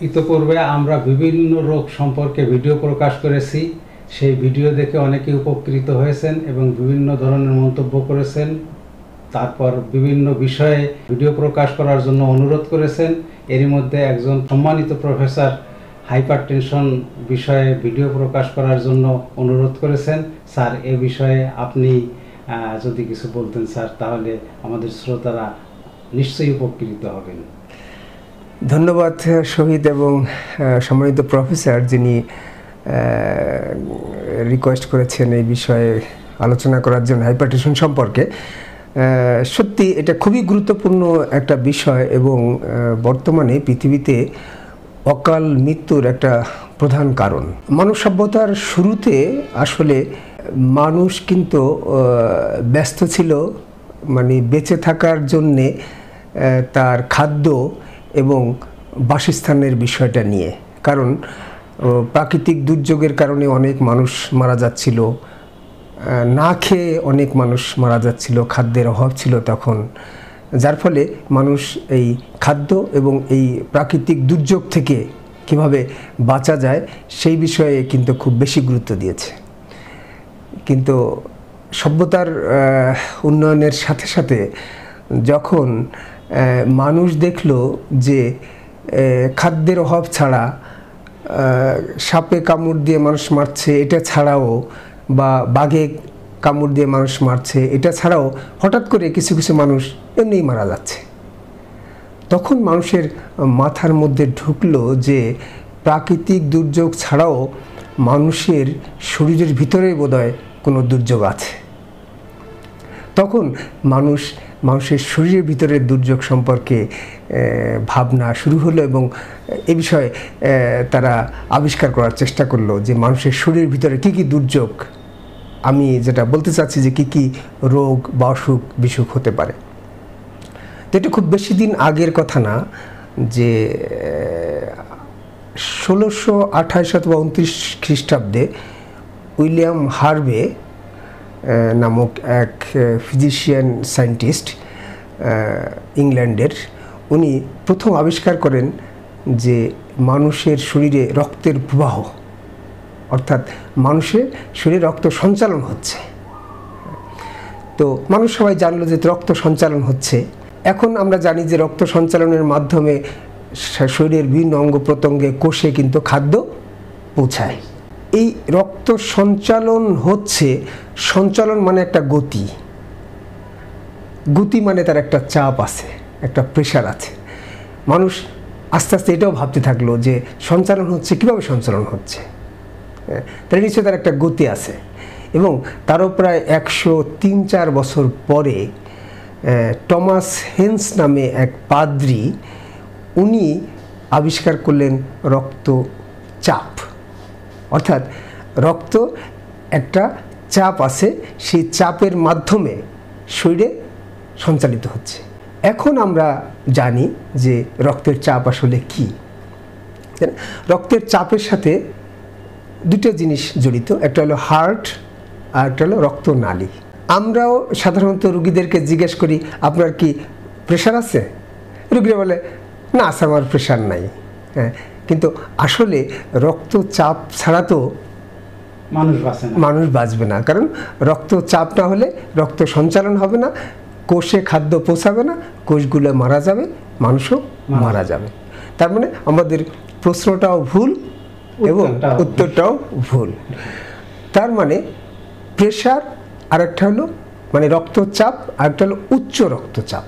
ইতোপূর্বে আমরা বিভিন্ন রোগ সম্পর্কে ভিডিও প্রকাশ করেছি। সেই ভিডিও দেখে অনেকে উপকৃত হয়েছেন এবং বিভিন্ন ধরনের মন্তব্য করেছেন। তারপর বিভিন্ন বিষয়ে ভিডিও প্রকাশ করার জন্য অনুরোধ করেছেন। এরই মধ্যে একজন সম্মানিত প্রফেসর হাইপারটেনশন বিষয়ে ভিডিও প্রকাশ করার জন্য অনুরোধ করেছেন। স্যার, এ বিষয়ে আপনি যদি কিছু বলতেন স্যার, তাহলে আমাদের শ্রোতারা নিশ্চয়ই উপকৃত হবেন। ধন্যবাদ শহীদ এবং সম্মানিত প্রফেসর, যিনি রিকোয়েস্ট করেছেন এই বিষয়ে আলোচনা করার জন্য হাইপারটেনশন সম্পর্কে। সত্যি এটা খুবই গুরুত্বপূর্ণ একটা বিষয় এবং বর্তমানে পৃথিবীতে অকাল মৃত্যুর একটা প্রধান কারণ। মানব সভ্যতার শুরুতে আসলে মানুষ কিন্তু ব্যস্ত ছিল মানে বেঁচে থাকার জন্যে তার খাদ্য এবং বাসস্থানের বিষয়টা নিয়ে। কারণ প্রাকৃতিক দুর্যোগের কারণে অনেক মানুষ মারা যাচ্ছিল, না খেয়ে অনেক মানুষ মারা যাচ্ছিল, খাদ্যের অভাব ছিল তখন, যার ফলে মানুষ এই খাদ্য এবং এই প্রাকৃতিক দুর্যোগ থেকে কিভাবে বাঁচা যায় সেই বিষয়ে কিন্তু খুব বেশি গুরুত্ব দিয়েছে। কিন্তু সভ্যতার উন্নয়নের সাথে সাথে যখন মানুষ দেখলো যে খাদ্যের অভাব ছাড়া সাপে কামড় দিয়ে মানুষ মারছে এটা ছাড়াও, বা বাঘে কামড় দিয়ে মানুষ মারছে এটা ছাড়াও হঠাৎ করে কিছু কিছু মানুষ এমনিই মারা যাচ্ছে, তখন মানুষের মাথার মধ্যে ঢুকলো যে প্রাকৃতিক দুর্যোগ ছাড়াও মানুষের শরীরের ভিতরে বোধহয় কোনো দুর্যোগ আছে। তখন মানুষের শরীরের ভিতরে দুর্যোগ সম্পর্কে ভাবনা শুরু হলো এবং এ বিষয়ে তারা আবিষ্কার করার চেষ্টা করলো যে মানুষের শরীরের ভিতরে কী কী দুর্যোগ, আমি যেটা বলতে চাচ্ছি যে কী কী রোগ বা অসুখ বিসুখ হতে পারে। তো এটা খুব বেশি দিন আগের কথা না, যে 1628 অথবা 29 খ্রিস্টাব্দে উইলিয়াম হার্ভে নামক এক ফিজিশিয়ান সায়েন্টিস্ট ইংল্যান্ডের, উনি প্রথম আবিষ্কার করেন যে মানুষের শরীরে রক্তের প্রবাহ, অর্থাৎ মানুষের শরীরে রক্ত সঞ্চালন হচ্ছে। তো মানুষ সবাই জানলো যে রক্ত সঞ্চালন হচ্ছে। এখন আমরা জানি যে রক্ত সঞ্চালনের মাধ্যমে শরীরের বিভিন্ন অঙ্গ প্রত্যঙ্গে কোষে কিন্তু খাদ্য পৌঁছায়। এই রক্ত সঞ্চালন হচ্ছে, সঞ্চালন মানে একটা গতি, গতি মানে তার একটা চাপ আছে, একটা প্রেশার আছে। মানুষ আস্তে আস্তে এটাও ভাবতে থাকলো যে সঞ্চালন হচ্ছে, কীভাবে সঞ্চালন হচ্ছে, তাহলে নিশ্চয়ই তার একটা গতি আছে। এবং তারও প্রায় 103-4 বছর পরে টমাস হেন্স নামে এক পাদ্রী, উনি আবিষ্কার করলেন রক্তচাপ। অর্থাৎ রক্ত একটা চাপ আছে, সেই চাপের মাধ্যমে শরীরে সঞ্চালিত হচ্ছে। এখন আমরা জানি যে রক্তের চাপ আসলে কি। রক্তের চাপের সাথে দুটো জিনিস জড়িত, একটা হলো হার্ট আর একটা হলো রক্তনালী। আমরাও সাধারণত রুগীদেরকে জিজ্ঞেস করি, আপনার কি প্রেশার আছে? রুগীরা বলে, না স্যার আমার প্রেশার নাই। হ্যাঁ, কিন্তু আসলে রক্তচাপ ছাড়া তো মানুষ বাঁচবে না। কারণ রক্তচাপ না হলে রক্ত সঞ্চালন হবে না, কোষে খাদ্য পৌঁছাবে না, কোষগুলো মারা যাবে, মানুষও মারা যাবে। তার মানে আমাদের প্রশ্নটাও ভুল এবং উত্তরটাও ভুল। তার মানে প্রেশার আরেকটা হলো মানে রক্তচাপ, আরেকটা হলো উচ্চ রক্তচাপ।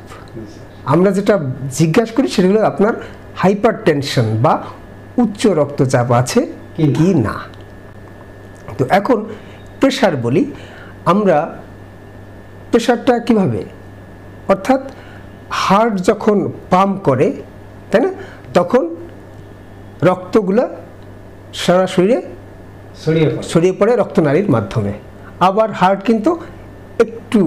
আমরা যেটা জিজ্ঞাসা করি সেটা হলো আপনার হাইপারটেনশন বা উচ্চ রক্তচাপ আছে কি না। তো এখন প্রেশার বলি আমরা, প্রেশারটা কিভাবে, অর্থাৎ হার্ট যখন পাম্প করে, তাই না, তখন রক্তগুলো সারা শরীরে ছড়িয়ে পড়ে রক্তনালীর মাধ্যমে। আবার হার্ট কিন্তু একটু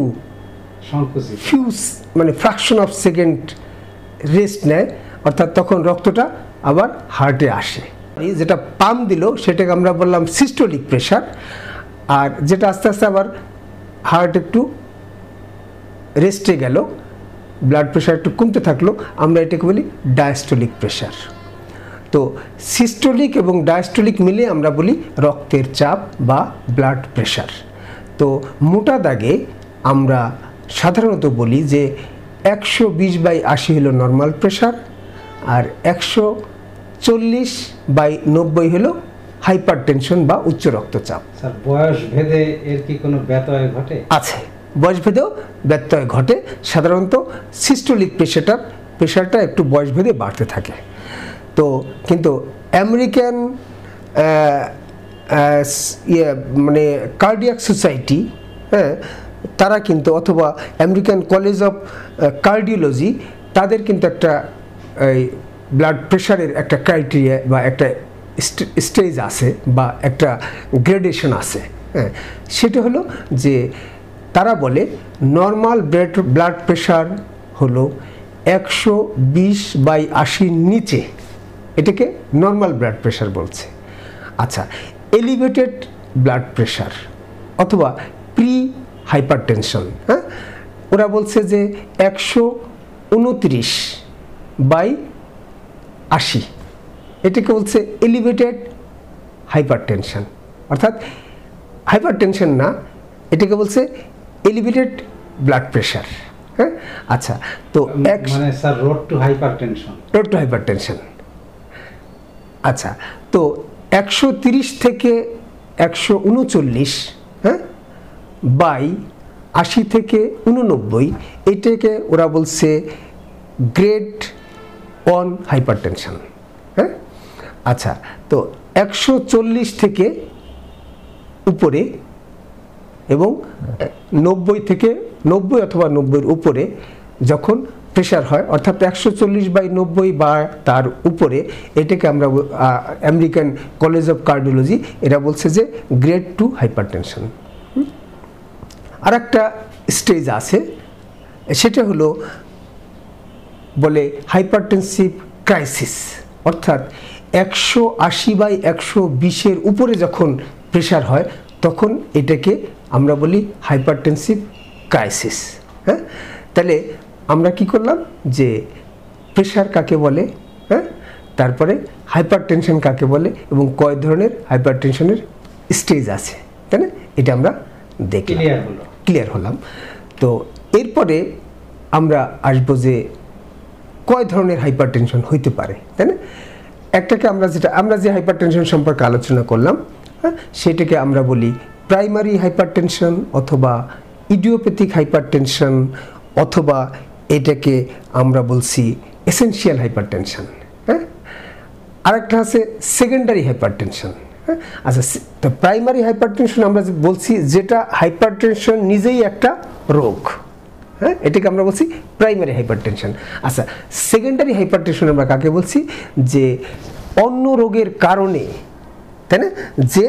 মানে ফ্র্যাকশন অফ সেকেন্ড রেস্ট নেয়, অর্থাৎ তখন রক্তটা আবার হার্টে আসে। যেটা পাম্প দিল সেটাকে আমরা বললাম সিস্টোলিক প্রেশার, আর যেটা আস্তে আস্তে আবার হার্ট একটু রেস্টে গেল, ব্লাড প্রেশার একটু কমতে থাকলো, আমরা এটাকে বলি ডায়াস্টোলিক প্রেশার। তো সিস্টোলিক এবং ডায়াস্টোলিক মিলে আমরা বলি রক্তের চাপ বা ব্লাড প্রেশার। তো মোটা দাগে আমরা সাধারণত বলি যে 120/80 হলো নর্মাল প্রেশার, আর 140/90 হলো হাইপার টেনশন বা উচ্চ রক্তচাপ। স্যার, বয়স ভেদে এর কি কোনো ব্যত্যয় ঘটে? আছে, বয়স ভেদেও ব্যত্যয় ঘটে। সাধারণত সিস্টোলিক প্রেশারটা একটু বয়স ভেদে বাড়তে থাকে। তো কিন্তু আমেরিকান মানে কার্ডিয়াক সোসাইটি, হ্যাঁ, তারা কিন্তু, অথবা আমেরিকান কলেজ অফ কার্ডিওলজি, তাদের কিন্তু একটা ব্লাড প্রেশারের একটা ক্রাইটেরিয়া বা একটা স্টেজ আছে বা একটা গ্রেডেশন আছে। হ্যাঁ, সেটা হলো যে তারা বলে নর্মাল ব্লাড প্রেশার হলো 120/80 নিচে, এটাকে নর্মাল ব্লাড প্রেশার বলছে। আচ্ছা, এলিভেটেড ব্লাড প্রেশার অথবা প্রি হাইপারটেনশন, হ্যাঁ, ওরা বলছে যে 129/80, এটাকে বলছে এলিভেটেড হাইপারটেনশন। অর্থাৎ হাইপারটেনশন না, এটাকে বলছে এলিভেটেড ব্লাড প্রেশার। হ্যাঁ, আচ্ছা, তো মানে স্যার রোড টু হাইপারটেনশন। আচ্ছা, তো 130 থেকে 139, হ্যাঁ, বাই 80 থেকে 89, এটাকে ওরা বলছে গ্রেড 1 হাইপারটেনশন। হ্যাঁ, আচ্ছা, তো 140 থেকে উপরে এবং 90 অথবা 90-এর উপরে যখন প্রেশার হয়, অর্থাৎ 140/90 বা তার উপরে, এটাকে আমরা আমেরিকান কলেজ অফ কার্ডিওলজি এরা বলছে যে গ্রেড 2 হাইপারটেনশন। আর একটা স্টেজ আছে, সেটা হলো বলে হাইপারটেনসিভ ক্রাইসিস। অর্থাৎ 180/120-এর উপরে যখন প্রেশার হয়, তখন এটাকে আমরা বলি হাইপারটেনসিভ ক্রাইসিস। হ্যাঁ, তাহলে আমরা কি করলাম যে প্রেশার কাকে বলে, হ্যাঁ, তারপরে হাইপারটেনশন কাকে বলে এবং কয় ধরনের হাইপারটেনশনের স্টেজ আছে, তাই না, এটা আমরা দেখলাম, ক্লিয়ার হলাম। তো এরপরে আমরা আসবো যে কয় ধরনের হাইপারটেনশন হইতে পারে, তাই না। একটাকে আমরা যে হাইপারটেনশন সম্পর্কে আলোচনা করলাম, হ্যাঁ, সেটাকে আমরা বলি প্রাইমারি হাইপারটেনশন অথবা ইডিওপ্যাথিক হাইপারটেনশন, অথবা এটাকে আমরা বলছি এসেনশিয়াল হাইপারটেনশন। হ্যাঁ, আরেকটা আছে সেকেন্ডারি হাইপারটেনশন। হ্যাঁ, আচ্ছা, তো প্রাইমারি হাইপারটেনশন আমরা বলছি যেটা হাইপারটেনশন নিজেই একটা রোগ। হ্যাঁ, এটাকে আমরা বলছি প্রাইমারি হাইপারটেনশন। আচ্ছা, সেকেন্ডারি হাইপারটেনশন আমরা কাকে বলছি, যে অন্য রোগের কারণে, তাই না, যে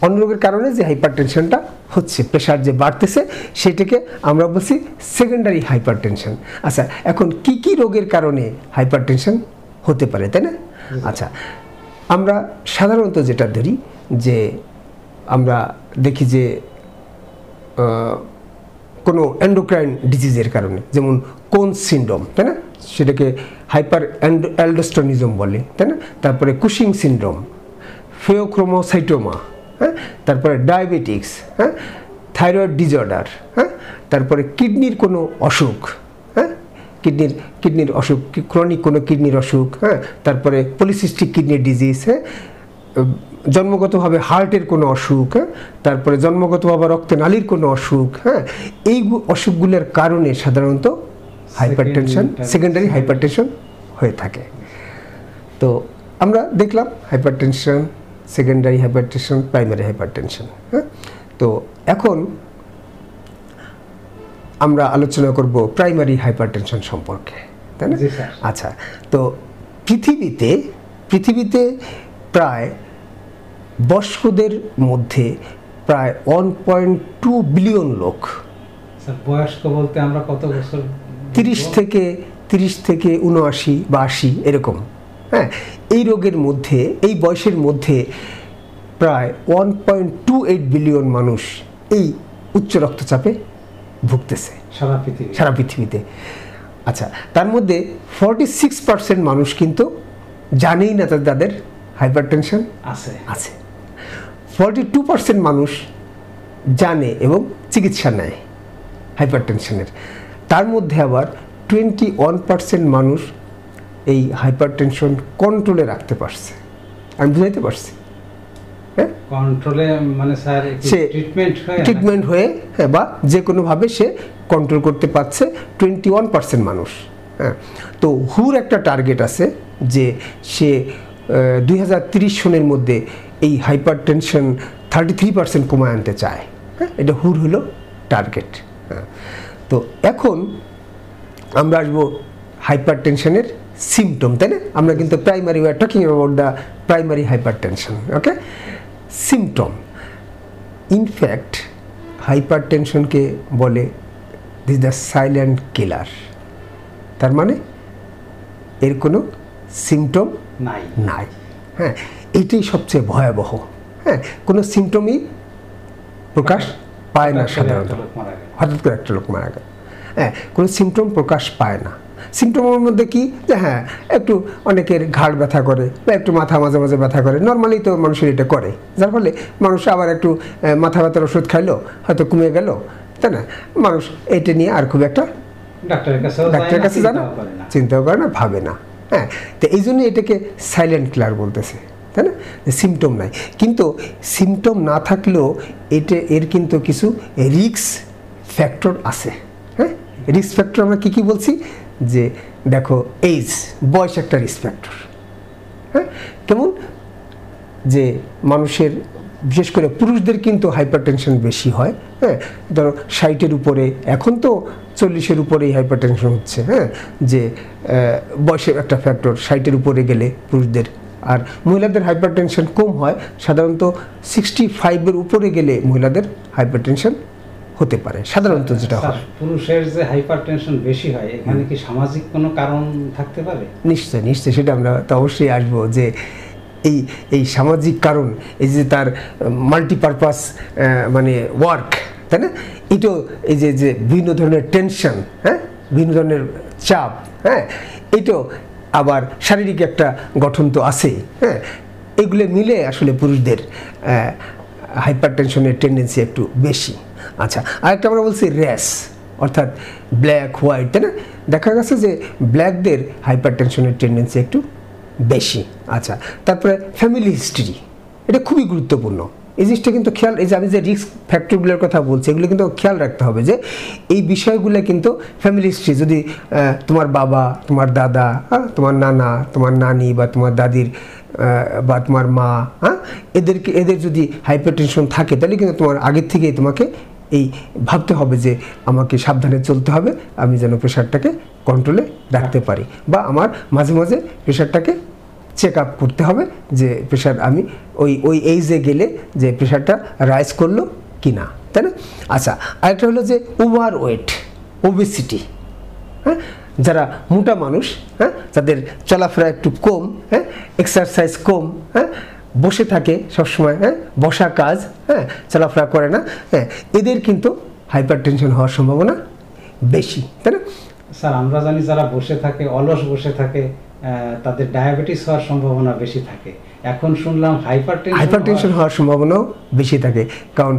অন্য রোগের কারণে যে হাইপারটেনশনটা হচ্ছে, প্রেশার যে বাড়তেছে, সেটাকে আমরা বলছি সেকেন্ডারি হাইপারটেনশন। আচ্ছা, এখন কি কি রোগের কারণে হাইপারটেনশন হতে পারে, তাই না। আচ্ছা, আমরা সাধারণত যেটা ধরি যে আমরা দেখি যে কোনো এন্ডোক্রাইন ডিজিজের কারণে, যেমন কোন সিনড্রোম, তাই না, সেটাকে হাইপার অ্যালডোস্টেরনিজম বলে, তাই না। তারপরে কুশিং সিনড্রোম, ফিওক্রোমোসাইটোমা, হ্যাঁ, তারপরে ডায়াবেটিক্স, হ্যাঁ, থাইরয়েড ডিসঅর্ডার, হ্যাঁ, তারপরে কিডনির কোনো অসুখ, হ্যাঁ, কিডনির অসুখ, ক্রনিক কোনো কিডনির অসুখ, হ্যাঁ, তারপরে পলিসিস্টিক কিডনি ডিজিজ, হ্যাঁ, জন্মগতভাবে হার্টের কোনো অসুখ, হ্যাঁ, তারপরে জন্মগতভাবে রক্তনালীর কোনো অসুখ, হ্যাঁ, এই অসুখগুলোর কারণে সাধারণত হাইপারটেনশন, সেকেন্ডারি হাইপারটেনশন হয়ে থাকে। তো আমরা দেখলাম hypertension, secondary hypertension, primary hypertension. হ্যাঁ, তো এখন আমরা আলোচনা করব প্রাইমারি হাইপারটেনশন সম্পর্কে, তাই না। আচ্ছা, তো পৃথিবীতে প্রায় বয়স্কদের মধ্যে প্রায় 1.2 বিলিয়ন লোক। বয়স্ক বলতে আমরা কত বছর? 30 থেকে 79 বা 80 এরকম। হ্যাঁ, এই রোগের মধ্যে, এই বয়সের মধ্যে প্রায় 1.28 বিলিয়ন মানুষ এই উচ্চ রক্তচাপে ভুগতেছে সারা পৃথিবীতে। আচ্ছা, তার মধ্যে 46% মানুষ কিন্তু জানেই না তাদের হাইপারটেনশন আছে আছে। 42% মানুষ জানে এবং চিকিৎসা নেয় হাইপারটেনশনের। তার মধ্যে আবার 21% মানুষ এই হাইপারটেনশন কন্ট্রোলে রাখতে পারছে। আমি বুঝাইতে পারছি? হ্যাঁ, কন্ট্রোলে মানে স্যার সে ট্রিটমেন্ট হয়ে হ্যাঁ, বা যে কোনোভাবে সে কন্ট্রোল করতে পারছে 21% মানুষ। হ্যাঁ, তো হুর একটা টার্গেট আছে যে সে 2030 সনের মধ্যে এই হাইপারটেনশন 33% কমায় আনতে চায়। হ্যাঁ, এটা হুর হলো টার্গেট। হ্যাঁ, তো এখন আমরা আসবো হাইপারটেনশনের সিমটম, তাই না? আমরা কিন্তু primary war talking about the primary hypertension. Okay, symptom. In fact হাইপারটেনশনকে বলে দিস দ্য সাইলেন্ট কিলার। তার মানে এর কোনো সিমটম নাই। হ্যাঁ, এটাই সবচেয়ে ভয়াবহ। হ্যাঁ, কোনো সিমটমই প্রকাশ পায় না সাধারণত। হঠাৎ করে একটা লোক মারা গেল, হ্যাঁ, কোনো সিমটম প্রকাশ পায় না। সিমটমের মধ্যে কি, যে হ্যাঁ একটু অনেকের ঘাড় ব্যথা করে বা একটু মাথা মাঝে মাঝে ব্যথা করে, নর্মালি তো মানুষের এটা করে, যার ফলে মানুষ আবার একটু মাথা ব্যথার ওষুধ খাইলো, হয়তো কমে গেল, তাই না? মানুষ এটা নিয়ে আর খুব একটা ডাক্তারের কাছে যায় না, চিন্তাও করে না, ভাবে না। হ্যাঁ, তো এই জন্য এটাকে সাইলেন্ট কিলার বলতেছে, তাই না? সিমটম নাই, কিন্তু সিমটম না থাকলেও এর কিন্তু কিছু রিস্ক ফ্যাক্টর আছে। হ্যাঁ, রিস্ক ফ্যাক্টর আমরা কী বলছি, যে দেখো এইজ, বয়স একটা রিস্ক ফ্যাক্টর। হ্যাঁ, কেমন, যে মানুষের বিশেষ করে পুরুষদের কিন্তু হাইপারটেনশন বেশি হয়। হ্যাঁ, ধরো 60-এর উপরে, এখন তো 40-এর উপরেই হাইপারটেনশন হচ্ছে। হ্যাঁ, যে বয়সের একটা ফ্যাক্টর, 60-এর উপরে গেলে পুরুষদের। আর মহিলাদের হাইপারটেনশন কম হয়, সাধারণত 65-এর উপরে গেলে মহিলাদের হাইপারটেনশন হতে পারে সাধারণত যেটা হয়। পুরুষের যে হাইপারটেনশন বেশি হয়, এখানে কি সামাজিক কোনো কারণ থাকতে পারে? নিশ্চয়ই, সেটা আমরা তো অবশ্যই আসবো, যে এই সামাজিক কারণ, এই যে তার মাল্টিপারপাস মানে ওয়ার্ক, তাই না? এটাও এই যে বিভিন্ন ধরনের টেনশন, হ্যাঁ, বিভিন্ন ধরনের চাপ, হ্যাঁ, এটাও আবার শারীরিক একটা গঠন তো আছেই। হ্যাঁ, এগুলো মিলে আসলে পুরুষদের হাইপারটেনশনের টেন্ডেন্সি একটু বেশি। আচ্ছা, আরেকটা আমরা বলছি র্যাশ, অর্থাৎ ব্ল্যাক হোয়াইট, তাই না? দেখা গেছে যে ব্ল্যাকদের হাইপারটেনশনের টেন্ডেন্সি একটু বেশি। আচ্ছা, তারপরে ফ্যামিলি হিস্ট্রি, এটা খুবই গুরুত্বপূর্ণ। এই জিনিসটা কিন্তু খেয়াল, এই যে আমি যে রিস্ক ফ্যাক্টরগুলোর কথা বলছি, এগুলো কিন্তু খেয়াল রাখতে হবে, যে এই বিষয়গুলো কিন্তু ফ্যামিলি হিস্ট্রি, যদি তোমার বাবা, তোমার দাদা, তোমার নানা, তোমার নানি বা তোমার দাদির বা তোমার মা, হ্যাঁ, এদের যদি হাইপারটেনশন থাকে, তাহলে কিন্তু তোমার আগের থেকেই তোমাকে এই ভাবতে হবে যে আমাকে সাবধানে চলতে হবে, আমি যেন প্রেশারটাকে কন্ট্রোলে রাখতে পারি, বা আমার মাঝে মাঝে প্রেশারটাকে চেক আপ করতে হবে, যে প্রেশার আমি ওই এইজে গেলে যে প্রেশারটা রাইজ করলো কি না, তাই না? আচ্ছা, আরেকটা হলো যে ওভার ওয়েট, ওবেসিটি। হ্যাঁ, যারা মোটা মানুষ, হ্যাঁ, যাদের চলাফেরা একটু কম, হ্যাঁ, এক্সারসাইজ কম, হ্যাঁ, বসে থাকে সবসময়, হ্যাঁ, বসা কাজ, হ্যাঁ, চলাফেরা করে না, হ্যাঁ, এদের কিন্তু হাইপারটেনশন হওয়ার সম্ভাবনা বেশি, তাই না? স্যার, আমরা জানি যারা বসে থাকে, অলস বসে থাকে, তাদের ডায়াবেটিস হওয়ার সম্ভাবনা বেশি থাকে। এখন শুনলাম হাইপারটেনশন হওয়ার সম্ভাবনাও বেশি থাকে, কারণ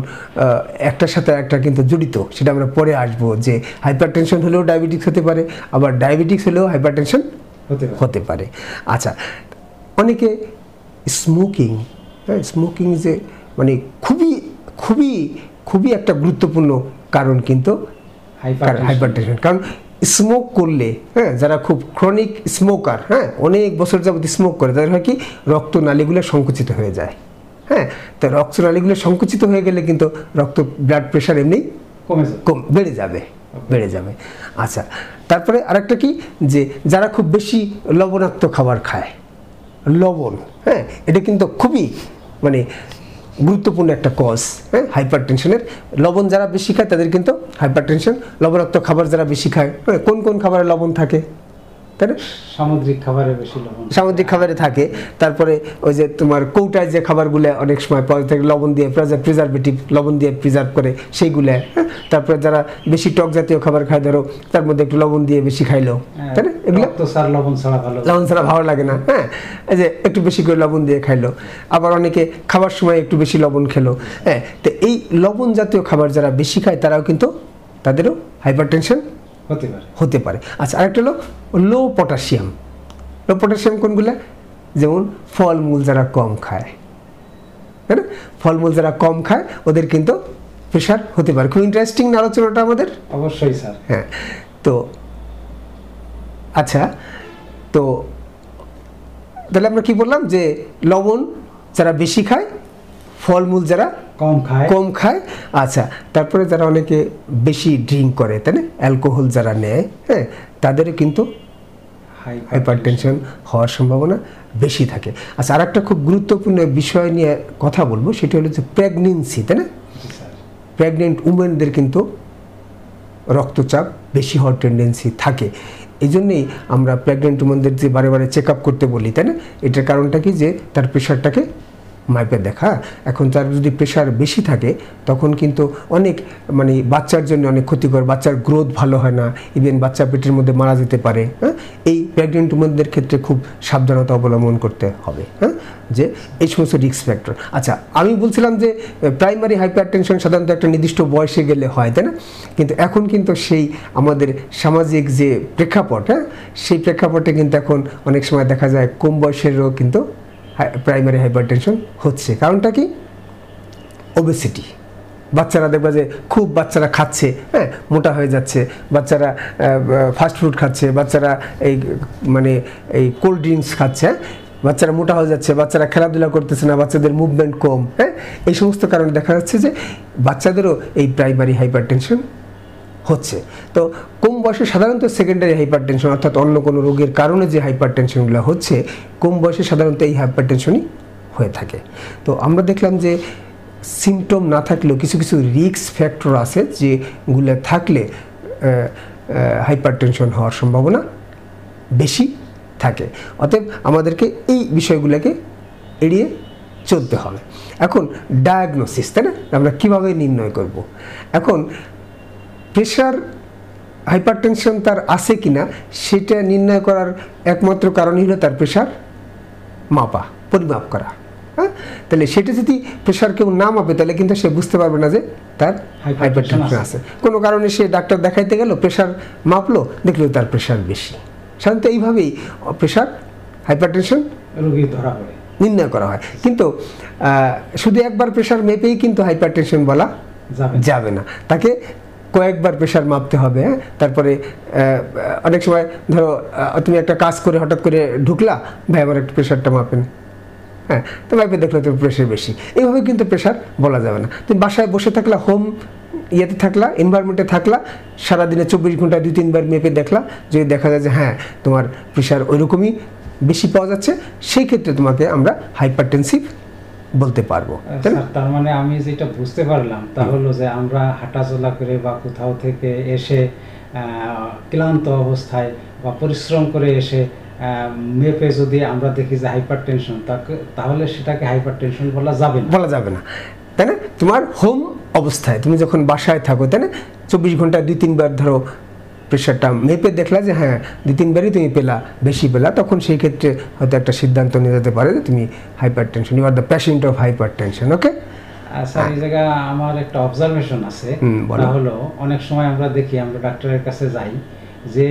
একটার সাথে একটা কিন্তু জড়িত, সেটা আমরা পরে আসবো, যে হাইপারটেনশন হলেও ডায়াবেটিস হতে পারে, আবার ডায়াবেটিস হলেও হাইপারটেনশন হতে পারে। আচ্ছা, অনেকে স্মোকিং, হ্যাঁ, স্মোকিং যে মানে খুবই খুবই খুবই একটা গুরুত্বপূর্ণ কারণ কিন্তু হাইপারটেনশন। কারণ স্মোক করলে, হ্যাঁ, যারা খুব ক্রনিক স্মোকার, হ্যাঁ, অনেক বছর যাবত স্মোক করে, তাদের হয় কি রক্তনালীগুলো সংকুচিত হয়ে যায়। হ্যাঁ, তো রক্তনালীগুলো সংকুচিত হয়ে গেলে কিন্তু ব্লাড প্রেশার এমনি বেড়ে যাবে। আচ্ছা, তারপরে আরেকটা কি, যে যারা খুব বেশি লবণাক্ত খাবার খায়, লবণ, হ্যাঁ, এটা কিন্তু খুবই মানে গুরুত্বপূর্ণ একটা কজ, হ্যাঁ, হাইপারটেনশনের। লবণ যারা বেশি খায় তাদের কিন্তু হাইপারটেনশন। লবণাক্ত খাবার যারা বেশি খায়, কোন কোন খাবারে লবণ থাকে? তাই না? সামুদ্রিক খাবারে বেশি লবণ, সামুদ্রিক খাবারে থাকে। তারপরে ওই যে তোমার কৌটায় যে খাবারগুলো অনেক সময় পাওয়া থাকে লবণ দিয়ে প্রিজারভেটিভ লবণ দিয়ে প্রিজার্ভ করে সেইগুলো, হ্যাঁ। তারপরে যারা বেশি টক জাতীয় খাবার খায় ধরো তার মধ্যে একটু লবণ দিয়ে বেশি খাইলো, তাই না? এগুলো তো স্যার লবণ ছাড়া ভালো লাগে না, হ্যাঁ। এই যে একটু বেশি করে লবণ দিয়ে খাইলো, আবার অনেকে খাবার সময় একটু বেশি লবণ খেলো, হ্যাঁ। তো এই লবণ জাতীয় খাবার যারা বেশি খায় তারাও কিন্তু তাদেরও হাইপারটেনশন হতে পারে। আচ্ছা, আরেকটা হলো লো পটাশিয়াম। লো পটাশিয়াম কোনগুলো? যেমন ফলমূল যারা কম খায়, তাই না? ফলমূল যারা কম খায় ওদের কিন্তু প্রেশার হতে পারে। খুব ইন্টারেস্টিং আলোচনাটা আমাদের। অবশ্যই স্যার। হ্যাঁ, তো আচ্ছা, তো তাহলে আমরা কি বললাম যে লবণ যারা বেশি খায়, ফলমূল যারা কম খায়। আচ্ছা, তারপরে যারা অনেকে বেশি ড্রিঙ্ক করে, তাই না, অ্যালকোহল যারা নেয়, হ্যাঁ, তাদেরও কিন্তু হাইপারটেনশন হওয়ার সম্ভাবনা বেশি থাকে। আচ্ছা, আর একটা খুব গুরুত্বপূর্ণ বিষয় নিয়ে কথা বলবো, সেটা হলো যে প্রেগনেন্সি, তাই না? প্রেগনেন্ট উমেনদের কিন্তু রক্তচাপ বেশি হওয়ার টেন্ডেন্সি থাকে। এই জন্যেই আমরা প্রেগনেন্ট উমেনদের যে বারে বারে চেক আপ করতে বলি, তাই না? এটার কারণটা কি যে তার প্রেশারটাকে মাইপে দেখা। এখন তার যদি প্রেশার বেশি থাকে তখন কিন্তু অনেক মানে বাচ্চার জন্য অনেক ক্ষতিকর, বাচ্চার গ্রোথ ভালো হয় না, ইভেন বাচ্চা পেটের মধ্যে মারা যেতে পারে, হ্যাঁ। এই প্রেগনেন্ট উমেনদের ক্ষেত্রে খুব সাবধানতা অবলম্বন করতে হবে, হ্যাঁ, যে এই সমস্ত রিস্ক ফ্যাক্টর। আচ্ছা, আমি বলছিলাম যে প্রাইমারি হাইপারটেনশন সাধারণত একটা নির্দিষ্ট বয়সে গেলে হয়, তাই না? কিন্তু এখন কিন্তু সেই আমাদের সামাজিক যে প্রেক্ষাপট, হ্যাঁ, সেই প্রেক্ষাপটে কিন্তু এখন অনেক সময় দেখা যায় কম বয়সেরও কিন্তু প্রাইমারি হাইপারটেনশন হচ্ছে। কারণটা কি? ওবেসিটি। বাচ্চারা দেখবা যে খুব বাচ্চারা খাচ্ছে, হ্যাঁ, মোটা হয়ে যাচ্ছে, বাচ্চারা ফাস্ট ফুড খাচ্ছে, বাচ্চারা এই মানে এই কোল্ড ড্রিঙ্কস খাচ্ছে, বাচ্চারা মোটা হয়ে যাচ্ছে, বাচ্চারা খেলাধুলা করতেছে না, বাচ্চাদের মুভমেন্ট কম, হ্যাঁ। এই সমস্ত কারণে দেখা যাচ্ছে যে বাচ্চাদেরও এই প্রাইমারি হাইপারটেনশন হচ্ছে। তো কম বয়সে সাধারণত সেকেন্ডারি হাইপারটেনশন অর্থাৎ অন্য কোনো রোগের কারণে যে হাইপারটেনশনগুলো হচ্ছে কম বয়সে সাধারণত এই হাইপারটেনশনই হয়ে থাকে। তো আমরা দেখলাম যে সিমটম না থাকলেও কিছু কিছু রিস্ক ফ্যাক্টর আছে যেগুলো থাকলে হাইপারটেনশন হওয়ার সম্ভাবনা বেশি থাকে। অতএব আমাদেরকে এই বিষয়গুলোকে এড়িয়ে চলতে হবে। এখন ডায়াগনোসিস, তাই না, আমরা কীভাবে নির্ণয় করব? এখন প্রেশার হাইপারটেনশন তার আছে কিনা সেটা নির্ণয় করার একমাত্র কারণই হলো তার প্রেশার মাপা, পরিমাপ করা, হ্যাঁ। তাহলে সেটা যদি প্রেশার কেউ না মাপে তাহলে কিন্তু সে বুঝতে পারবে না যে তার হাইপারটেনশন আছে। কোনো কারণে সে ডাক্তার দেখাইতে গেল, প্রেশার মাপলো, দেখলো তার প্রেশার বেশি। সাধারণত এইভাবেই প্রেশার হাইপারটেনশন রোগী ধরা হয়, নির্ণয় করা হয়। কিন্তু শুধু একবার প্রেশার মেপেই কিন্তু হাইপারটেনশন বলা যাবে না, তাকে কয়েকবার প্রেশার মাপতে হবে, হ্যাঁ। তারপরে অনেক সময় ধরো তুমি একটা কাজ করে হঠাৎ করে ঢুকলা, ভাই আমার একটু প্রেশারটা মাপেন, হ্যাঁ, তো মাপে দেখলো তোর প্রেশার বেশি। এইভাবে কিন্তু প্রেশার বলা যাবে না। তুমি বাসায় বসে থাকলা, হোম ইয়েতে থাকলা, এনভায়রনমেন্টে থাকলা, সারাদিনে 24 ঘন্টা 2-3 বার মেপে দেখলা, যদি দেখা যায় যে হ্যাঁ তোমার প্রেশার ওইরকমই বেশি পাওয়া যাচ্ছে, সেই ক্ষেত্রে তোমাকে আমরা হাইপারটেনসিভ বলতে পারবো। তার মানে আমি যেটা বুঝতে পারলাম তা হলো যে আমরা হাঁটাচলা করে বা কোথাও থেকে এসে ক্লান্ত অবস্থায় বা পরিশ্রম করে এসে মেপে যদি আমরা দেখি যে হাইপারটেনশন, তাহলে সেটাকে হাইপারটেনশন বলা যাবে না, তাই না? তোমার হোম অবস্থায় তুমি যখন বাসায় থাকো, তাই না, 24 ঘন্টা 2-3 বার ধরো প্রেশারটা মেপে দেখলা যে হ্যাঁ 2-3 বারই তুমি পেলা, বেশি পেলা, তখন সেই ক্ষেত্রে হয়তো একটা সিদ্ধান্ত নিয়ে যেতে পারে যে তুমি hypertension, you are the patient of hypertension. Okay sir, এই জায়গায় আমার একটা অবজারভেশন আছে, তা হলো অনেক সময় আমরা দেখি, আমরা ডাক্তারের কাছে যাই, যে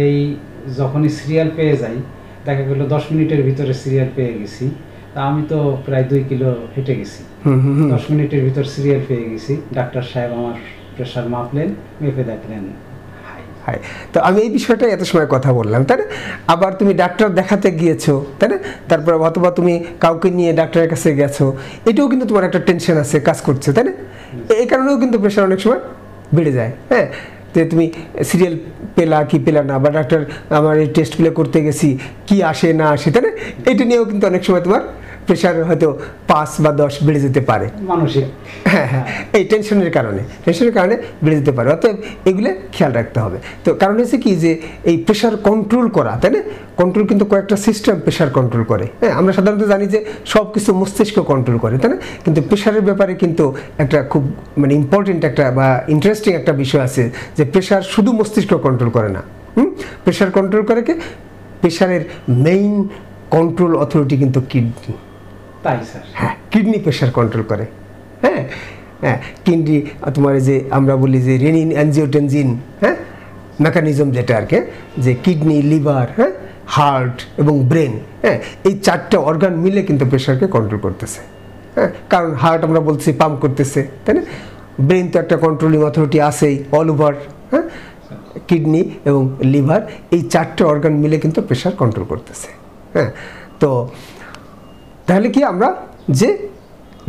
যখনই সিরিয়াল পেয়ে যাই, দেখা গেল 10 মিনিটের ভিতরে সিরিয়াল পেয়ে গেছি, তা আমি তো প্রায় 2 কিলো হেঁটে গেছি, 10 মিনিটের ভিতর সিরিয়াল পেয়ে গেছি, ডাক্তার সাহেব আমার প্রেশার মাপলেন, মেপে দেখলেন হাই। তো আমি এই বিষয়টা এত সময় কথা বললাম, তাই না? আবার তুমি ডাক্তার দেখাতে গিয়েছো, তাই না, তারপর অথবা তুমি কাউকে নিয়ে ডাক্তারের কাছে গেছো, এটাও কিন্তু তোমার একটা টেনশন আছে, কাজ করছে, তাই না? এই কারণেও কিন্তু প্রেশার অনেক সময় বেড়ে যায়, হ্যাঁ। যে তুমি সিরিয়াল পেলা কি পেলা না, বা ডাক্তার আমার এই টেস্টগুলো করতে গেছি কি আসে না আসে, তাই না, এটা নিয়েও কিন্তু অনেক সময় তোমার প্রেশার হয়তো 5 বা 10 বেড়ে যেতে পারে, মানসিক। হ্যাঁ হ্যাঁ, এই টেনশনের কারণে বেড়ে যেতে পারে। অতএব এগুলো খেয়াল রাখতে হবে। তো কারণ হচ্ছে কি যে এই প্রেশার কন্ট্রোল করা, তাই না? কন্ট্রোল কিন্তু কয়েকটা সিস্টেম প্রেশার কন্ট্রোল করে। হ্যাঁ, আমরা সাধারণত জানি যে সব কিছু মস্তিষ্ক কন্ট্রোল করে, তাই না? কিন্তু প্রেশারের ব্যাপারে কিন্তু একটা খুব মানে ইম্পর্টেন্ট একটা বা ইন্টারেস্টিং একটা বিষয় আছে যে প্রেশার শুধু মস্তিষ্ক কন্ট্রোল করে না। প্রেশার কন্ট্রোল করে কি? প্রেশারের মেইন কন্ট্রোল অথরিটি কিন্তু কিডনি। তাই স্যার? হ্যাঁ, কিডনি প্রেশার কন্ট্রোল করে। হ্যাঁ হ্যাঁ, কিডনি তোমার যে আমরা বলি যে রেনিন অ্যানজিওটেনজিন, হ্যাঁ, মেকানিজম যেটা আর কি, যে কিডনি, লিভার, হ্যাঁ, হার্ট এবং ব্রেন, হ্যাঁ, এই 4টা অর্গান মিলে কিন্তু প্রেশারকে কন্ট্রোল করতেছে। হ্যাঁ, কারণ হার্ট আমরা বলছি পাম্প করতেছে, তাই না? ব্রেন তো একটা কন্ট্রোলিং অথরিটি আছেই অল ওভার। হ্যাঁ, কিডনি এবং লিভার, এই 4টে অর্গান মিলে কিন্তু প্রেশার কন্ট্রোল করতেছে। হ্যাঁ, তো তাহলে কি আমরা যে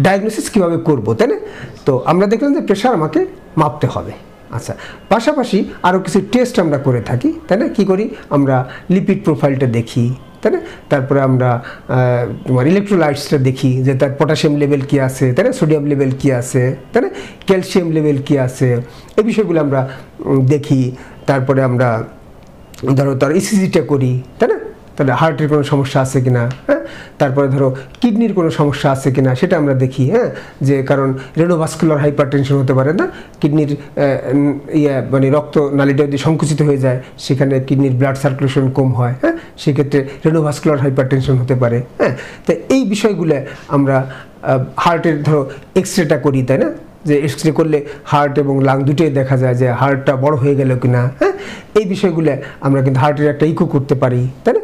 ডায়াগনোসিস কীভাবে করবো, তাই না? তো আমরা দেখলাম যে প্রেশার আমাকে মাপতে হবে। আচ্ছা, পাশাপাশি আরও কিছু টেস্ট আমরা করে থাকি, তাই না? কী করি আমরা? লিপিড প্রোফাইলটা দেখি, তাই না? তারপরে আমরা তোমার ইলেকট্রোলাইটসটা দেখি যে তার পটাশিয়াম লেভেল কী আছে, তাই না? সোডিয়াম লেভেল কী আছে, তাই না? ক্যালসিয়াম লেভেল কী আছে, এই বিষয়গুলো আমরা দেখি। তারপরে আমরা ধরো তার ইসিজিটা করি, তাই না? তাহলে হার্টের কোনো সমস্যা আছে কিনা, হ্যাঁ, তারপরে ধরো কিডনির কোনো সমস্যা আছে কিনা সেটা আমরা দেখি। হ্যাঁ, যে কারণ রেনোভাস্কুলার হাইপারটেনশন হতে পারে, না? কিডনির মানে রক্ত নালীটা যদি সংকুচিত হয়ে যায়, সেখানে কিডনির ব্লাড সার্কুলেশন কম হয়, হ্যাঁ, সেক্ষেত্রে রেনোভাস্কুলার হাইপারটেনশন হতে পারে। হ্যাঁ, তো এই বিষয়গুলো আমরা হার্টের ধরো এক্সরেটা করি, তাই না? যে এক্সরে করলে হার্ট এবং লাং দুটোই দেখা যায় যে হার্টটা বড় হয়ে গেল কিনা। হ্যাঁ, এই বিষয়গুলো আমরা কিন্তু হার্টের একটা ইকো করতে পারি, তাই না?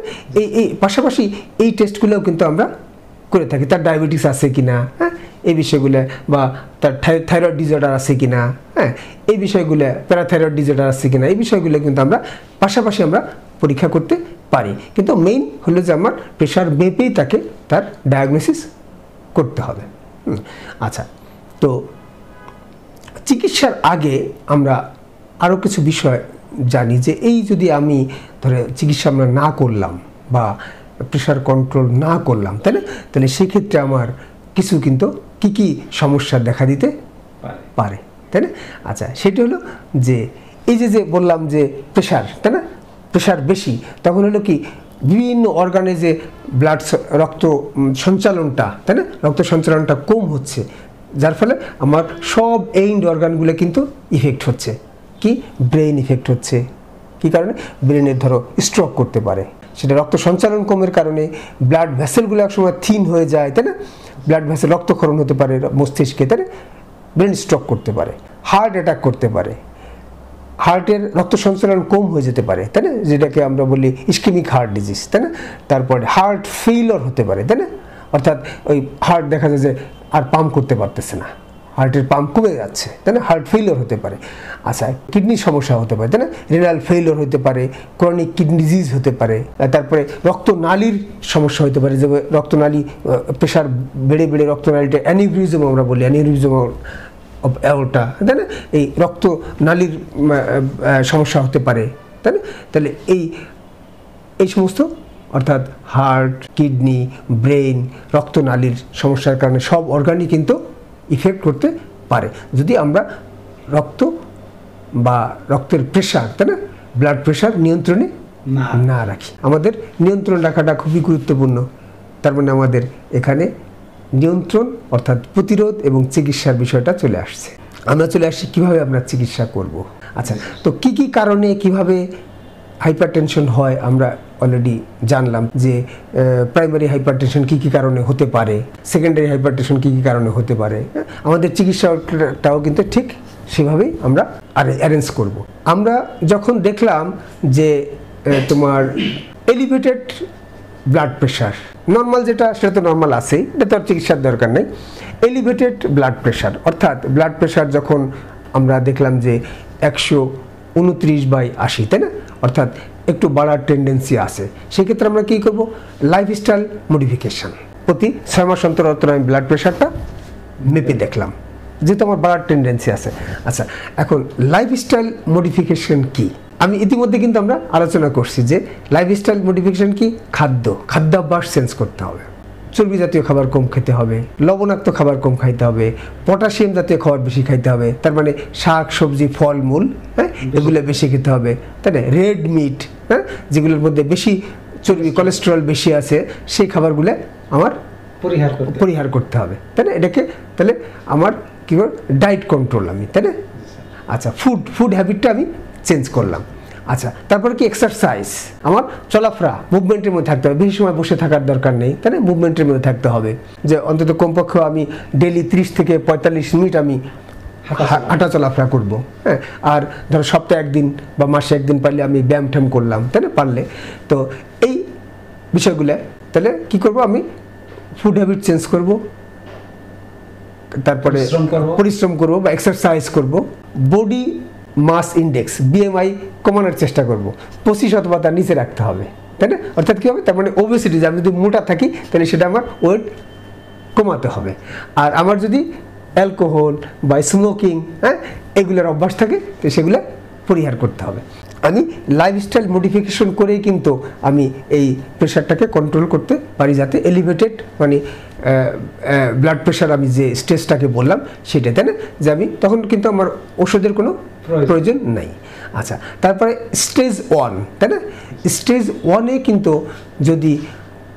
এই পাশাপাশি এই টেস্টগুলোও কিন্তু আমরা করে থাকি। তার ডায়াবেটিস আছে কিনা, হ্যাঁ, এই বিষয়গুলো, বা তার থাইরয়েড ডিসঅর্ডার আছে কিনা, হ্যাঁ, এই বিষয়গুলো, প্যারাথাইরয়েড ডিসঅর্ডার আছে কিনা, এই বিষয়গুলো কিন্তু আমরা পাশাপাশি আমরা পরীক্ষা করতে পারি। কিন্তু মেইন হলো যে আমার প্রেশার মেপেই তাকে তার ডায়াগনোসিস করতে হবে। আচ্ছা, তো চিকিৎসার আগে আমরা আরও কিছু বিষয় জানি যে এই যদি আমি ধরে চিকিৎসা আমরা না করলাম বা প্রেশার কন্ট্রোল না করলাম, তাই না? তাহলে সেক্ষেত্রে আমার কিছু কিন্তু কি সমস্যা দেখা দিতে পারে, তাই না? আচ্ছা, সেটা হলো যে এই যে বললাম যে প্রেশার, তাই না? প্রেশার বেশি, তখন হলো কি বিভিন্ন অর্গানে যে ব্লাড রক্ত সঞ্চালনটা, তাই না? রক্ত সঞ্চালনটা কম হচ্ছে, যার ফলে আমার সব এইন্ড অর্গানগুলো কিন্তু ইফেক্ট হচ্ছে। কি? ব্রেন ইফেক্ট হচ্ছে। কী কারণে? ব্রেনের ধরো স্ট্রোক করতে পারে, সেটা রক্ত সঞ্চালন কমের কারণে। ব্লাড ভেসেলগুলো একসময় থিন হয়ে যায়, তাই না? ব্লাড ভেসেল রক্তক্ষরণ হতে পারে মস্তিষ্কে, তাই না? ব্রেন স্ট্রোক করতে পারে, হার্ট অ্যাটাক করতে পারে, হার্টের রক্ত সঞ্চালন কম হয়ে যেতে পারে, তাই না? যেটাকে আমরা বলি ইসকেমিক হার্ট ডিজিজ, তাই না? তারপরে হার্ট ফেইলিওর হতে পারে, তাই না? অর্থাৎ ওই হার্ট দেখা যায় যে আর পাম্প করতে পারতেছে না, হার্টের পাম্প কমে যাচ্ছে, তাই না? হার্ট ফেইলিওর হতে পারে। আচ্ছা, কিডনির সমস্যা হতে পারে, তাই না? রেনাল ফেইলিওর হতে পারে, ক্রনিক কিডনি ডিজিজ হতে পারে। তারপরে রক্তনালীর সমস্যা হতে পারে, যে রক্তনালী প্রেশার বেড়ে বেড়ে রক্তনালীটা অ্যানিউরিজম আমরা বলি, অ্যানিউরিজম অফ অ্যাওর্টা, তাই না? এই রক্তনালীর সমস্যা হতে পারে, তাই না? তাহলে এই সমস্ত অর্থাৎ হার্ট, কিডনি, ব্রেন, রক্তনালীর সমস্যার কারণে সব অর্গানই কিন্তু ইফেক্ট করতে পারে যদি আমরা রক্তের প্রেশার, তাই না, ব্লাড প্রেশার নিয়ন্ত্রণে না রাখি। আমাদের নিয়ন্ত্রণ রাখাটা খুবই গুরুত্বপূর্ণ। তার মানে আমাদের এখানে নিয়ন্ত্রণ অর্থাৎ প্রতিরোধ এবং চিকিৎসার বিষয়টা চলে আসছে। আমরা চলে আসছি কীভাবে আমরা চিকিৎসা করব। আচ্ছা, তো কি কারণে কিভাবে হাইপারটেনশন হয় আমরা অলরেডি জানলাম যে প্রাইমারি হাইপারটেনশন কি কারণে হতে পারে, সেকেন্ডারি হাইপারটেনশন কি কারণে হতে পারে। আমাদের চিকিৎসাটাও কিন্তু ঠিক সেভাবেই আমরা অ্যারেঞ্জ করব। আমরা যখন দেখলাম যে তোমার এলিভেটেড ব্লাড প্রেশার, নর্মাল যেটা সেটা তো নর্মাল আছেই, এটা তো আর চিকিৎসার দরকার নেই। এলিভেটেড ব্লাড প্রেশার অর্থাৎ ব্লাড প্রেশার যখন আমরা দেখলাম যে 129/80, তাই না, অর্থাৎ একটু বাড়ার টেন্ডেন্সি আছে, সেক্ষেত্রে আমরা কী করব? Lifestyle modification. প্রতি 6 মাস অন্তর আমি ব্লাড প্রেশারটা মেপে দেখলাম, যেহেতু আমার বাড়ার টেন্ডেন্সি আছে। আচ্ছা, এখন লাইফস্টাইল মডিফিকেশান কি? আমি ইতিমধ্যে কিন্তু আমরা আলোচনা করছি যে লাইফস্টাইল মডিফিকেশান কি? খাদ্যাভ্যাস চেঞ্জ করতে হবে। চর্বি জাতীয় খাবার কম খেতে হবে, লবণাক্ত খাবার কম খাইতে হবে, পটাশিয়াম জাতীয় খাবার বেশি খাইতে হবে, তার মানে শাক সবজি ফলমূল, হ্যাঁ, এগুলো বেশি খেতে হবে, তাই না? রেড মিট, হ্যাঁ, যেগুলোর মধ্যে বেশি চর্বি কোলেস্টেরল বেশি আছে, সেই খাবারগুলো আমার পরিহার করতে হবে, তাই না? এটাকে তাহলে আমার কী করে ডায়েট কন্ট্রোল আমি, তাই না? আচ্ছা, ফুড হ্যাবিটটা আমি চেঞ্জ করলাম। আচ্ছা, তারপরে কি এক্সারসাইজ, আমার চলাফেরা মুভমেন্টের মধ্যে থাকতে হবে, বেশি সময় বসে থাকার দরকার নেই, তাই না? মুভমেন্টের মধ্যে থাকতে হবে, যে অন্তত কমপক্ষে আমি ডেইলি 30 থেকে 45 মিনিট আমি হাঁটা চলাফেরা করবো, হ্যাঁ। আর ধরো সপ্তাহে একদিন বা মাসে একদিন পারলে আমি ব্যায়াম ট্যাম করলাম, তাই না? পারলে তো এই বিষয়গুলো তাহলে কি করব, আমি ফুড হ্যাবিট চেঞ্জ করব, তারপরে পরিশ্রম করব বা এক্সারসাইজ করব, বডি মাস ইন্ডেক্স BMI কমানোর চেষ্টা করব, 25 অথবা তার নিচে রাখতে হবে, তাই না? অর্থাৎ কী হবে, তার মানে ওবেসিটি, আমি যদি মোটা থাকি তাহলে সেটা আমার ওয়েট কমাতে হবে। আর আমার যদি অ্যালকোহল বা স্মোকিং, হ্যাঁ, এগুলোর অভ্যাস থাকে তো সেগুলো পরিহার করতে হবে। আমি লাইফস্টাইল মডিফিকেশন করেই কিন্তু আমি এই প্রেশারটাকে কন্ট্রোল করতে পারি, যাতে এলিভেটেড মানে ব্লাড প্রেশার আমি যে স্টেজটাকে বললাম সেটা, তাই না? যে আমি তখন কিন্তু আমার ওষুধের কোনো প্রয়োজন নাই। আচ্ছা, তারপরে স্টেজ 1, তাই না? স্টেজ 1-এ কিন্তু যদি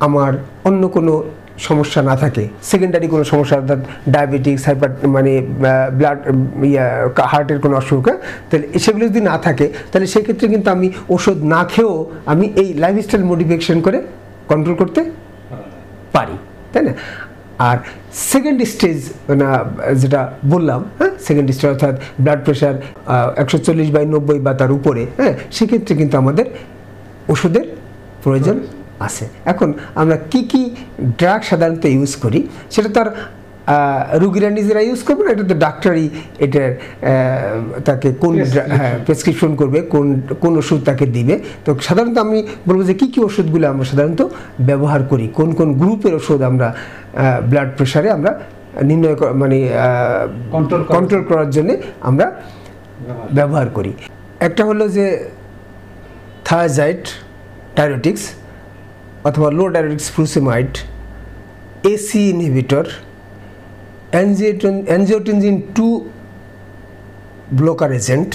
আমার অন্য কোনো সমস্যা না থাকে, সেকেন্ডারি কোনো সমস্যা, অর্থাৎ ডায়াবেটিক্স, হাইপার মানে ব্লাড হার্টের কোনো অসুখ, তাহলে সেগুলো যদি না থাকে তাহলে সেক্ষেত্রে কিন্তু আমি ওষুধ না খেয়েও আমি এই লাইফস্টাইল মডিফিকেশন করে কন্ট্রোল করতে পারি, তাই না? আর সেকেন্ড স্টেজ যেটা বললাম, হ্যাঁ, সেকেন্ড স্টেজ অর্থাৎ ব্লাড প্রেশার 140/90 বা তার উপরে, হ্যাঁ, সেক্ষেত্রে কিন্তু আমাদের ওষুধের প্রয়োজন আছে। এখন আমরা কি কি ড্রাগ সাধারণত ইউজ করি সেটা তো আর রোগীরা নিজেরা ইউজ করবে না, এটা তো ডাক্তারই এটার তাকে কোন প্রেসক্রিপশন করবে, কোন ওষুধ তাকে দিবে। তো সাধারণত আমি বলবো যে কী কী ওষুধগুলো আমরা সাধারণত ব্যবহার করি, কোন কোন গ্রুপের ওষুধ আমরা ব্লাড প্রেশারে আমরা নির্ণয় মানে কন্ট্রোল করার জন্য আমরা ব্যবহার করি। একটা হলো যে থায়াজাইড ডায়ুরেটিক্স অথবা loop diuretics furosemide, AC inhibitor, angiotensin 2 blocker agent,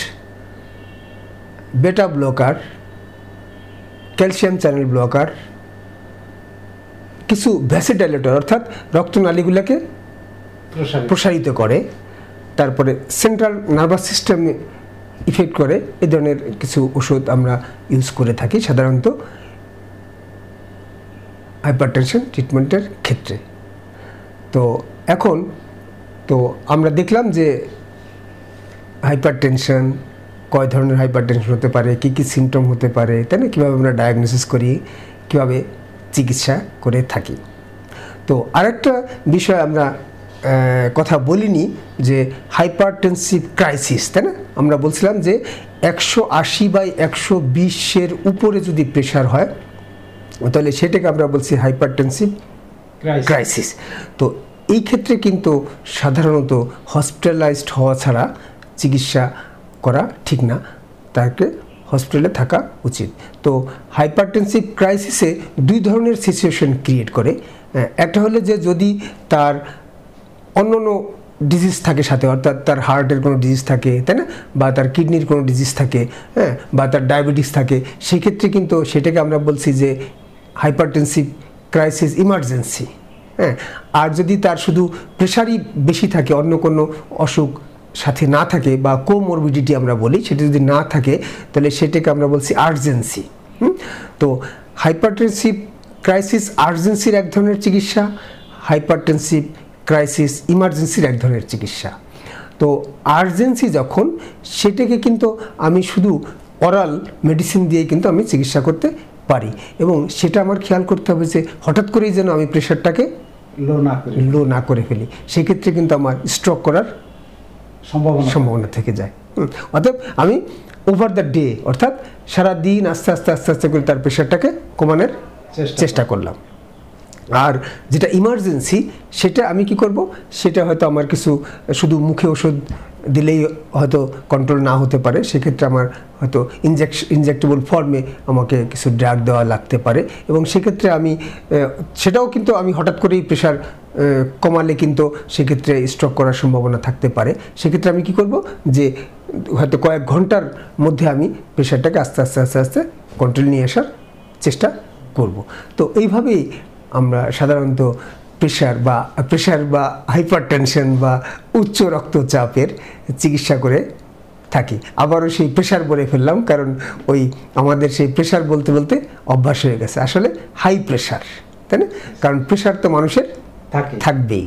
beta blocker, calcium channel blocker, কিছু ভ্যাসোডাইলেটর অর্থাৎ রক্তনালীগুলোকে প্রসারিত করে, তারপরে সেন্ট্রাল নার্ভাস সিস্টেমে ইফেক্ট করে, এই ধরনের কিছু ওষুধ আমরা ইউজ করে থাকি সাধারণত হাইপারটেনশন ট্রিটমেন্টের ক্ষেত্রে। তো এখন তো আমরা দেখলাম যে হাইপারটেনশন কয় ধরনের হাইপারটেনশন হতে পারে, কী কী সিমটম হতে পারে, তাই না? কীভাবে আমরা ডায়াগনোসিস করি, কীভাবে চিকিৎসা করে থাকি। তো আরেকটা বিষয় আমরা কথা বলিনি যে হাইপারটেনসিভ ক্রাইসিস, তাই না? আমরা বলছিলাম যে 180/120-এর উপরে যদি প্রেশার হয় তাহলে সেটাকে আমরা বলছি হাইপারটেনসিভ ক্রাইসিস। তো এই ক্ষেত্রে কিন্তু সাধারণত হসপিটালাইজড হওয়া ছাড়া চিকিৎসা করা ঠিক না, তাকে হসপিটালে থাকা উচিত। তো হাইপারটেনসিভ ক্রাইসিসে দুই ধরনের সিচুয়েশন ক্রিয়েট করে। একটা হলে যে যদি তার অন্য ডিজিজ থাকে সাথে, অর্থাৎ তার হার্টের কোনো ডিজিজ থাকে, তাই না, বা তার কিডনির কোনো ডিজিজ থাকে, হ্যাঁ, বা তার ডায়াবেটিস থাকে, সেক্ষেত্রে কিন্তু সেটাকে আমরা বলছি যে হাইপারটেনসিভ ক্রাইসিস ইমার্জেন্সি, হ্যাঁ। আর যদি তার শুধু প্রেশারই বেশি থাকে, অন্য কোনো অসুখ সাথে না থাকে বা কোমরবিডিটি আমরা বলি, সেটা যদি না থাকে তাহলে সেটাকে আমরা বলছি আর্জেন্সি। তো হাইপারটেনসিভ ক্রাইসিস আর্জেন্সির এক ধরনের চিকিৎসা, হাইপারটেনসিভ ক্রাইসিস ইমার্জেন্সির এক ধরনের চিকিৎসা। তো আর্জেন্সি যখন, সেটাকে কিন্তু আমি শুধু অরাল মেডিসিন দিয়ে কিন্তু আমি চিকিৎসা করতে পারি, এবং সেটা আমার খেয়াল করতে হবে যে হঠাৎ করেই যেন আমি প্রেশারটাকে লো না করে ফেলি, সেক্ষেত্রে কিন্তু আমার স্ট্রোক করার সম্ভাবনা থেকে যায়। অর্থাৎ আমি ওভার দ্য ডে, অর্থাৎ সারাদিন আস্তে আস্তে করে তার প্রেশারটাকে কমানোর চেষ্টা করলাম। আর যেটা ইমার্জেন্সি, সেটা আমি কি করব, সেটা হয়তো আমার কিছু শুধু মুখে ওষুধ দিলেই হয়তো কন্ট্রোল না হতে পারে, সেক্ষেত্রে আমার হয়তো ইনজেক্টেবল ফর্মে আমাকে কিছু ড্রাগ দেওয়া লাগতে পারে, এবং সেক্ষেত্রে আমি সেটাও কিন্তু আমি হঠাৎ করেই প্রেশার কমালে কিন্তু সেক্ষেত্রে স্ট্রোক করার সম্ভাবনা থাকতে পারে। সেক্ষেত্রে আমি কি করব, যে হয়তো কয়েক ঘন্টার মধ্যে আমি প্রেশারটাকে আস্তে আস্তে আস্তে আস্তে কন্ট্রোল নিয়ে আসার চেষ্টা করব। তো এইভাবেই আমরা সাধারণত প্রেশার বা হাইপারটেনশন বা উচ্চ রক্তচাপের চিকিৎসা করে থাকি। আবারও সেই প্রেশার বলে ফেললাম, কারণ ওই আমাদের সেই প্রেশার বলতে বলতে অভ্যাস হয়ে গেছে, আসলে হাই প্রেশার, তাই না? কারণ প্রেশার তো মানুষের থাকবেই।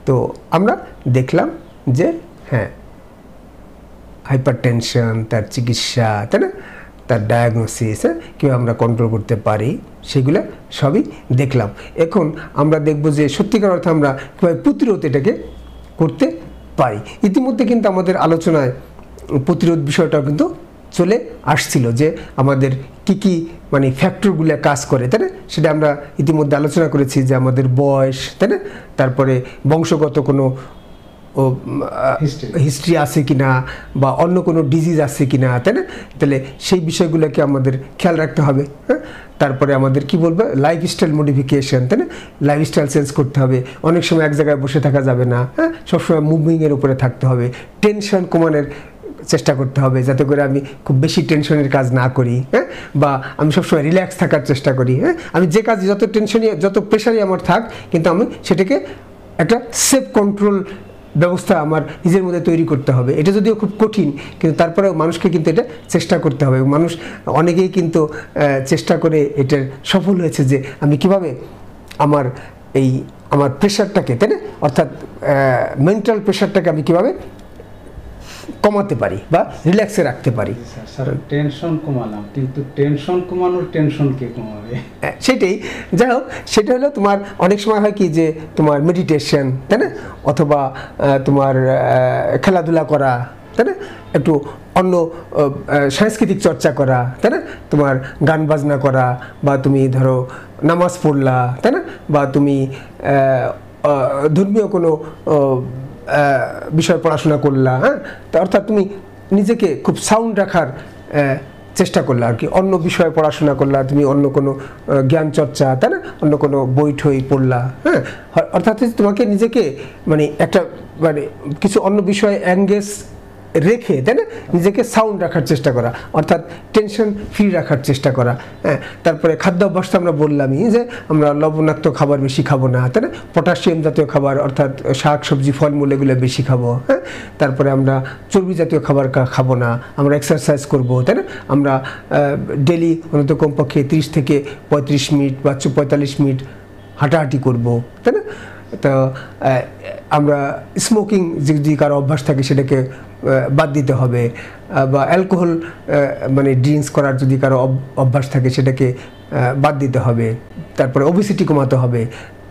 তো আমরা দেখলাম যে হ্যাঁ, হাইপারটেনশন, তার চিকিৎসা, তাই না, তার ডায়াগনোসিস, কীভাবে আমরা কন্ট্রোল করতে পারি, সেগুলো সবই দেখলাম। এখন আমরা দেখব যে সত্যিকার অর্থে আমরা কীভাবে প্রতিরোধ এটাকে করতে পারি। ইতিমধ্যে কিন্তু আমাদের আলোচনায় প্রতিরোধ বিষয়টাও কিন্তু চলে আসছিল, যে আমাদের কি মানে ফ্যাক্টরগুলো কাজ করে, তাই না? সেটা আমরা ইতিমধ্যে আলোচনা করেছি, যে আমাদের বয়স, তাই না, তারপরে বংশগত কোনো হিস্ট্রি আছে কিনা, বা অন্য কোনো ডিজিজ আছে কিনা, তাই না? তাহলে সেই বিষয়গুলোকে আমাদের খেয়াল রাখতে হবে। হ্যাঁ, তারপরে আমাদের কি বলবো, লাইফস্টাইল মডিফিকেশন, তাই না? লাইফস্টাইল চেঞ্জ করতে হবে, অনেক সময় এক জায়গায় বসে থাকা যাবে না, হ্যাঁ, সবসময় মুভিংয়ের উপরে থাকতে হবে, টেনশন কমানোর চেষ্টা করতে হবে, যাতে করে আমি খুব বেশি টেনশনের কাজ না করি, হ্যাঁ, বা আমি সবসময় রিল্যাক্স থাকার চেষ্টা করি। হ্যাঁ, আমি যে কাজ যত টেনশনই যত প্রেশারই আমার থাক, কিন্তু আমি সেটাকে একটা সেফ কন্ট্রোল ব্যবস্থা আমার নিজের মধ্যে তৈরি করতে হবে। এটা যদিও খুব কঠিন, কিন্তু তারপরেও মানুষকে কিন্তু এটা চেষ্টা করতে হবে। মানুষ অনেকেই কিন্তু চেষ্টা করে এটার সফল হয়েছে, যে আমি কিভাবে আমার প্রেশারটাকে, তাই না, অর্থাৎ মেন্টাল প্রেশারটাকে আমি কিভাবে কমাতে পারি বা রিল্যাক্সে রাখতে পারি। স্যার, টেনশন কমালাম, কিন্তু টেনশন কমানোর টেনশন কে কমাবে? সেটাই, যাই হোক, সেটা হলো তোমার অনেক সময় হয় কি, যে তোমার মেডিটেশন, তাই না, অথবা তোমার খেলাধুলা করা, তাই না, একটু অন্য সাংস্কৃতিক চর্চা করা, তাই না, তোমার গান বাজনা করা, বা তুমি ধরো নামাজ পড়লা, তাই না, বা তুমি ধর্মীয় কোনো বিষয় পড়াশোনা করলা, হ্যাঁ, অর্থাৎ তুমি নিজেকে খুব সাউন্ড রাখার চেষ্টা করলা আর কি। অন্য বিষয়ে পড়াশোনা করলা, তুমি অন্য কোনো জ্ঞান চর্চা, তাই না, অন্য কোনো বই ঠই পড়লা, হ্যাঁ, অর্থাৎ তোমাকে নিজেকে মানে একটা মানে কিছু অন্য বিষয়ে এঙ্গেজ রেখে, তাই না, নিজেকে সাউন্ড রাখার চেষ্টা করা, অর্থাৎ টেনশন ফ্রি রাখার চেষ্টা করা। হ্যাঁ, তারপরে খাদ্য অভ্যাসটা আমরা বললামই, যে আমরা লবণাক্ত খাবার বেশি খাবো না, তাই না, পটাশিয়াম জাতীয় খাবার, অর্থাৎ শাক সবজি ফলমূল এগুলো বেশি খাবো। হ্যাঁ, তারপরে আমরা চর্বি জাতীয় খাবার খাবো না, আমরা এক্সারসাইজ করবো, তাই না, আমরা ডেলি অন্তত কমপক্ষে 30 থেকে 35 মিনিট বা 45 মিনিট হাঁটাহাঁটি করবো, তাই না। তো আমরা স্মোকিং যদি কারো অভ্যাস থাকে সেটাকে বাদ দিতে হবে, বা অ্যালকোহল মানে ড্রিঙ্কস করার যদি কারো অভ্যাস থাকে সেটাকে বাদ দিতে হবে। তারপরে ওবেসিটি কমাতে হবে।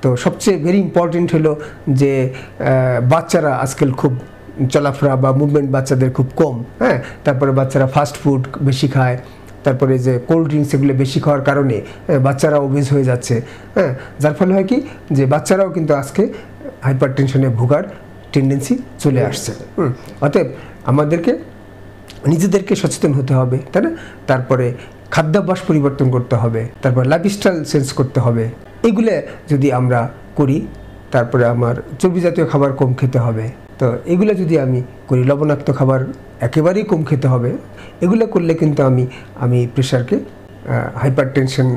তো সবচেয়ে ভেরি ইম্পর্টেন্ট হলো যে বাচ্চারা আজকাল খুব চলাফেরা বা মুভমেন্ট বাচ্চাদের খুব কম। হ্যাঁ, তারপরে বাচ্চারা ফাস্ট ফুড বেশি খায়, তারপরে যে কোল্ড ড্রিঙ্কস এগুলো বেশি খাওয়ার কারণে বাচ্চারা ওবেজ হয়ে যাচ্ছে। হ্যাঁ, যার ফলে হয় কি, যে বাচ্চারাও কিন্তু আজকে হাইপার টেনশনে ভোগার টেন্ডেন্সি চলে আসছে। অতএব আমাদেরকে নিজেদেরকে সচেতন হতে হবে, তাই না। তারপরে খাদ্যাভ্যাস পরিবর্তন করতে হবে, তারপর লাইফস্টাইল চেঞ্জ করতে হবে। এগুলো যদি আমরা করি, তারপরে আমার চর্বি জাতীয় খাবার কম খেতে হবে। তো এগুলো যদি আমি করি, লবণাক্ত খাবার একেবারেই কম খেতে হবে। এগুলো করলে কিন্তু আমি প্রেশারকে হাইপার টেনশন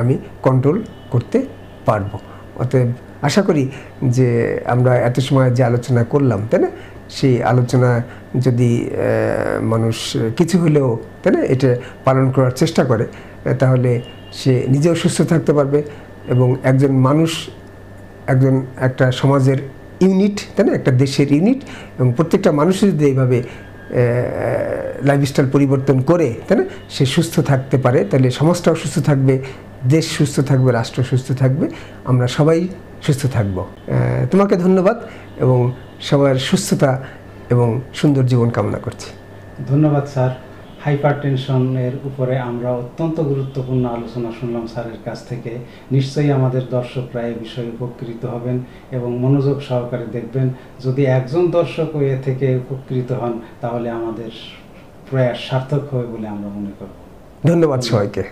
আমি কন্ট্রোল করতে পারবো। অতএব আশা করি যে আমরা এত সময় যে আলোচনা করলাম, তাই না, সেই আলোচনা যদি মানুষ কিছু হলেও, তাই না, এটা পালন করার চেষ্টা করে, তাহলে সে নিজেও সুস্থ থাকতে পারবে এবং একজন মানুষ একটা সমাজের ইউনিট, তাই না, একটা দেশের ইউনিট। এবং প্রত্যেকটা মানুষের যদি এইভাবে লাইফস্টাইল পরিবর্তন করে, তাই না, সে সুস্থ থাকতে পারে, তাহলে সমাজটাও সুস্থ থাকবে, দেশ সুস্থ থাকবে, রাষ্ট্র সুস্থ থাকবে, আমরা সবাই সুস্থ থাকব। তোমাকে ধন্যবাদ এবং সবার সুস্থতা এবং সুন্দর জীবন কামনা করছি। ধন্যবাদ স্যার। হাইপারটেনশনের উপরে আমরা অত্যন্ত গুরুত্বপূর্ণ আলোচনা শুনলাম স্যারের কাছ থেকে। নিশ্চয়ই আমাদের দর্শকরা এই বিষয়ে উপকৃত হবেন এবং মনোযোগ সহকারে দেখবেন। যদি একজন দর্শক এ থেকে উপকৃত হন তাহলে আমাদের প্রয়াস সার্থক হবে বলে আমরা মনে করব। ধন্যবাদ সবাইকে।